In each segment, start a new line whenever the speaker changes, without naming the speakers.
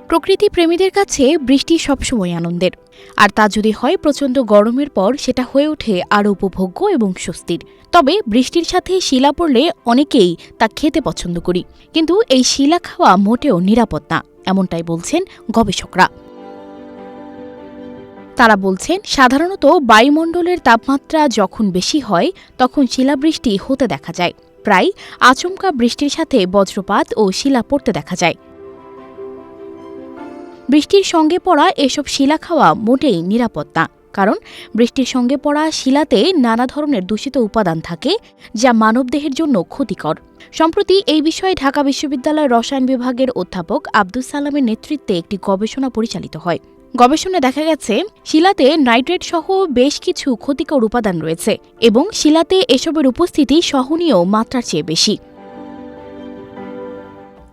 প্রকৃতি প্রেমীদের কাছে বৃষ্টি সবসময় আনন্দের, আর তা যদি হয় প্রচণ্ড গরমের পর, সেটা হয়ে ওঠে আরও উপভোগ্য এবং স্বস্তির। তবে বৃষ্টির সাথে শিলা পড়লে অনেকেই তা খেতে পছন্দ করি, কিন্তু এই শিলা খাওয়া মোটেও নিরাপদ না, এমনটাই বলছেন গবেষকরা। তারা বলছেন, সাধারণত বায়ুমণ্ডলের তাপমাত্রা যখন বেশি হয় তখন শিলাবৃষ্টি হতে দেখা যায়। প্রায় আচমকা বৃষ্টির সাথে বজ্রপাত ও শিলা পড়তে দেখা যায়। বৃষ্টির সঙ্গে পড়া এসব শিলা খাওয়া মোটেই নিরাপদ না, কারণ বৃষ্টির সঙ্গে পড়া শিলাতে নানা ধরনের দূষিত উপাদান থাকে, যা মানবদেহের জন্য ক্ষতিকর। সম্প্রতি এই বিষয়ে ঢাকা বিশ্ববিদ্যালয়ের রসায়ন বিভাগের অধ্যাপক আব্দুস সালামের নেতৃত্বে একটি গবেষণা পরিচালিত হয়। গবেষণায় দেখা গেছে, শিলাতে নাইট্রেট সহ বেশ কিছু ক্ষতিকর উপাদান রয়েছে এবং শিলাতে এসবের উপস্থিতি সহনীয় মাত্রার চেয়ে বেশি।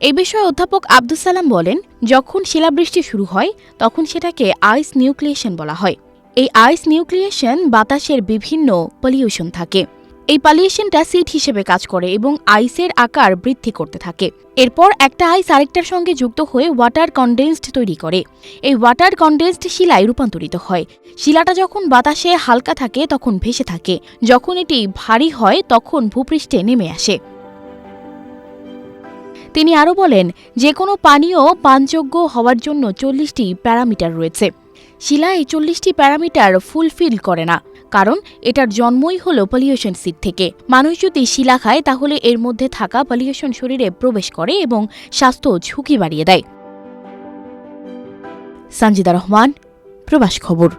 এই বিষয়ে অধ্যাপক আব্দুস সালাম বলেন, যখন শিলাবৃষ্টি শুরু হয় তখন সেটাকে আইস নিউক্লিয়েশন বলা হয়। এই আইস নিউক্লিয়েশন বাতাসের বিভিন্ন পলিউশন থাকে। এই পলিউশনটা সিড হিসেবে কাজ করে এবং আইসের আকার বৃদ্ধি করতে থাকে। এরপর একটা আইস আরেকটার সঙ্গে যুক্ত হয়ে ওয়াটার কনডেন্সড তৈরি করে। এই ওয়াটার কনডেন্সড শিলায় রূপান্তরিত হয়। শিলাটা যখন বাতাসে হালকা থাকে তখন ভেসে থাকে, যখন এটি ভারী হয় তখন ভূপৃষ্ঠে নেমে আসে। তিনি আরও বলেন, যে কোনো পানীয় পানযোগ্য হওয়ার জন্য 40টি প্যারামিটার রয়েছে। শিলা এই 40টি প্যারামিটার ফুলফিল করে না, কারণ এটার জন্মই হলো পলিউশন সিড থেকে। মানুষ যদি শিলা খায় তাহলে এর মধ্যে থাকা পলিউশন শরীরে প্রবেশ করে এবং স্বাস্থ্য ঝুঁকি বাড়িয়ে দেয়। সঞ্জিদা রহমান, প্রবাস খবর।